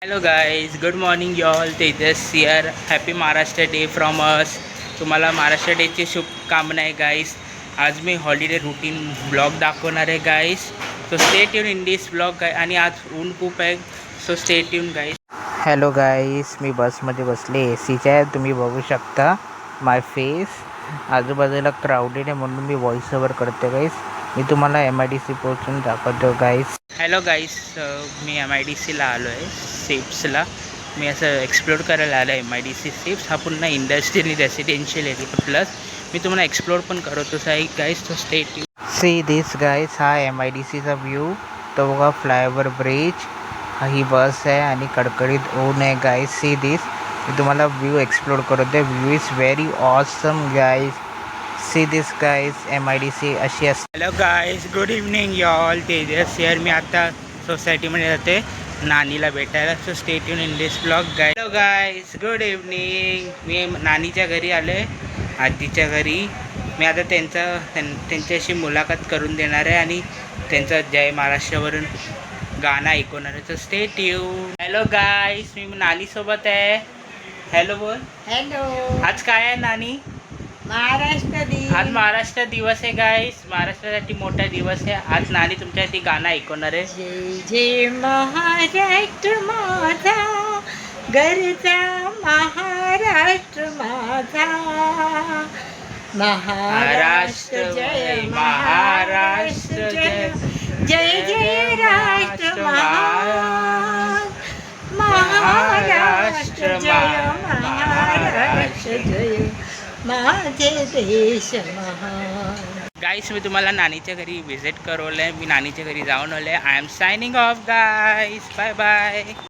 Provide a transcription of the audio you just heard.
Hello guys, good morning y'all. Tejas here. Happy Maharashtra day from us. तुम्हाला महाराष्ट्र डेची शुभकामना आहे गाईज. आज मी हॉलिडे रुटीन ब्लॉग दाखवणार आहे guys. So stay tune in this blog आणि आज ऊन खूप आहे, so stay tune guys. Hello guys, मी बसमध्ये बसले एसीच्या. तुम्ही बघू शकता माय फेस. आजूबाजूला क्राऊडेड आहे म्हणून मी व्हॉइस ओव्हर करतो गाईज. मी तुम्हाला MIDC पोहोचून दाखवतो गाईज. हॅलो गाईज, मी MIDCला आलो आहे, सेप्सला. मी असं एक्सप्लोर करायला आलो आहे. MIDC सेप्स हा पुन्हा इंडस्ट्रियल रेसिडेन्शियल एरिया प्लस मी तुम्हाला एक्सप्लोर पण करतो गाईज. तो stay tune. C this guys, हा MIDCचा व्ह्यू. तो बघा, फ्लायओव्हर ब्रिज. ही बस आहे आणि कडकडीत ऊन आहे गाईज. See this. मी तुम्हाला व्ह्यू एक्सप्लोर करतो. View is very awesome guys. See this guys, MIDC अशी असते. Hello guys, good evening y'all. Tejas here. मी आता सोसायटीमध्ये जाते नानीला भेटायला. So stay tune in this blog guys. Hello guys, good evening. मी नानीच्या घरी आलो आहे, आजीच्या घरी. मी आता त्यांच्याशी मुलाखत करून देणार आहे आणि त्यांचं जय महाराष्ट्रावरून गाणं ऐकवणार आहे. तर स्टे ट्यून. हॅलो गाईज, मी नानीसोबत आहे. हॅलो बोल. हॅलो. आज काय आहे नानी? महाराष्ट्र दिन. आज महाराष्ट्र दिवस आहे गाईस. महाराष्ट्रासाठी मोठा दिवस आहे आज. नानी तुमच्यासाठी गाणं ऐकवणार आहे. जय जय महाराष्ट्र माझा, गरजा महाराष्ट्र माझा. महाराष्ट्र जय, महाराष्ट्र जय, जय जय राष्ट्र महान. महाराष्ट्र जय, महाराष्ट्र जय, माझे देश महान. गाईस, मी तुम्हाला नानीच्या घरी व्हिजिट करवलं आहे. मी नानीच्या घरी जाऊन आलो आहे. I am signing off guys. Bye bye.